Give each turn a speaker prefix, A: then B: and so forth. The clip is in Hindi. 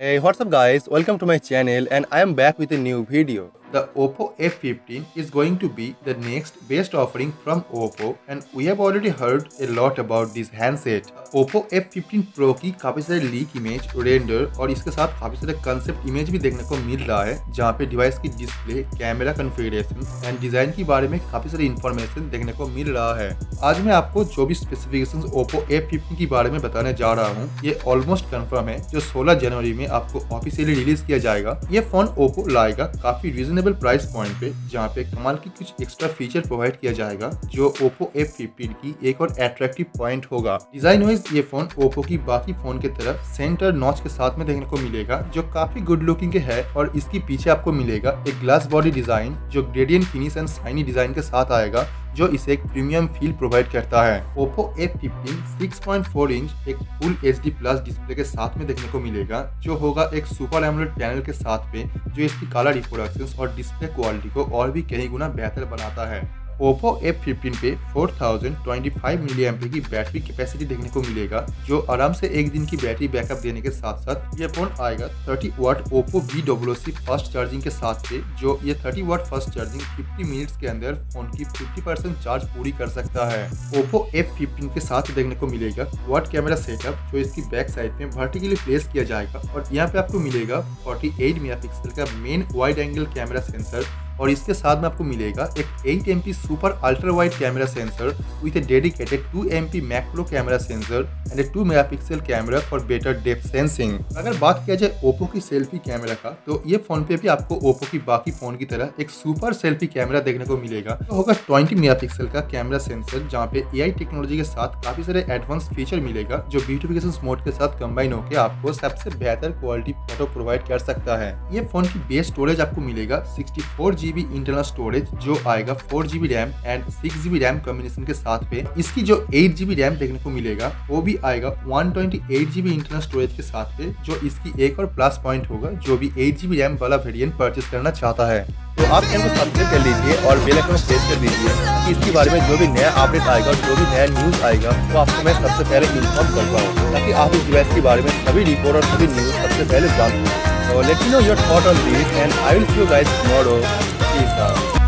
A: Hey, what's up guys? Welcome to my channel and I am back with a new video.
B: The Oppo F15 is going to be the next best offering from Oppo and we have already heard a lot about this handset. Oppo F15 Pro की काफी सारे लीक इमेज, रेंडर और इसके साथ काफी सारे कंसेप्ट इमेज भी देखने को मिल रहा है, जहाँ पे डिवाइस की display, camera configuration and design के बारे में काफी सारी इन्फॉर्मेशन देखने को मिल रहा है। आज मैं आपको जो भी स्पेसिफिकेशंस Oppo F15 के बारे में बताने जा रहा हूँ, ये ऑलमोस्ट कंफर्म है जो 16 जनवरी में आपको ऑफिशियली रिलीज किया जाएगा। ये फोन Oppo लाएगा काफी रीजनेबल प्राइस पॉइंट पे, जहाँ पे कमाल की कुछ एक्स्ट्रा फीचर प्रोवाइड किया जाएगा जो Oppo F15 की एक और अट्रैक्टिव पॉइंट होगा। डिजाइन वाइज ये फोन Oppo की बाकी फोन की तरह सेंटर नॉच के साथ में देखने को मिलेगा जो काफी गुड लुकिंग के है और इसके पीछे आपको मिलेगा एक ग्लास बॉडी डिजाइन जो gradient finish and shiny design के साथ आएगा, जो इसे एक प्रीमियम फील प्रोवाइड करता है। Oppo F15 6.4 इंच एक फुल HD प्लस डिस्प्ले के साथ में देखने को मिलेगा, जो होगा एक सुपर एमोलेड पैनल के साथ में, जो इसकी कलर रिप्रोडक्शंस और डिस्प्ले क्वालिटी को और भी कई गुना बेहतर बनाता है। Oppo F15 पे 4025 mAh की बैटरी कैपेसिटी देखने को मिलेगा, जो आराम से एक दिन की बैटरी बैकअप देने के साथ साथ ये फोन आएगा 30 वाट Oppo BWC फास्ट चार्जिंग के साथ पे, जो ये 30 वाट फास्ट चार्जिंग 50 मिनट्स के अंदर फोन की 50% चार्ज पूरी कर सकता है। Oppo F15 के साथ देखने को मिलेगा क्वाड कैमरा सेटअप, जो इसकी बैक साइड में वर्टिकली प्लेस किया जाएगा और यहाँ पे आपको मिलेगा 48 मेगापिक्सल का main wide angle camera sensor और इसके साथ में आपको मिलेगा एक 8 MP super ultra wide camera sensor with A dedicated 2 MP macro camera sensor and A 2 megapixel camera for better depth sensing. अगर बात किया जाए Oppo की सेल्फी कैमरा का, तो ये फोन पे भी आपको Oppo की बाकी फोन की तरह एक सुपर सेल्फी कैमरा देखने को मिलेगा। तो होगा 20 मेगापिक्सल का कैमरा सेंसर, जहाँ पे AI टेक्नोलॉजी के साथ काफी सारे एडवांस फीचर मिलेगा जो ब्यूटिफिकेशन मोड के साथ कंबाइन होकर आपको सबसे बेहतर क्वालिटी फोटो प्रोवाइड कर सकता है। ये फोन की बेस स्टोरेज आपको मिलेगा 64GB इंटरनल स्टोरेज, जो आएगा 4GB RAM and 6GB RAM combination के साथ पे। इसकी जो 8GB रैम देखने को मिलेगा वो भी आएगा 128GB इंटरनल स्टोरेज के साथ पे, जो इसकी एक और प्लस पॉइंट होगा जो भी 8GB रैम वाला वेरिएंट परचेस करना चाहता है।
A: तो आप चैनल को सब्सक्राइब कर लीजिए और बेल आइकन को प्रेस कर दीजिए कि इसके बारे में जो भी नया अपडेट आएगा और जो भी नया न्यूज़ आएगा वो आपको मैं सबसे पहले इन्फॉर्म कर पाऊँ, ताकि आप इस डिवाइस के बारे में सभी रिपोर्ट और सभी न्यूज़ सबसे पहले जान पाएं। So let me know your thought on this and I will see you guys tomorrow. Peace out.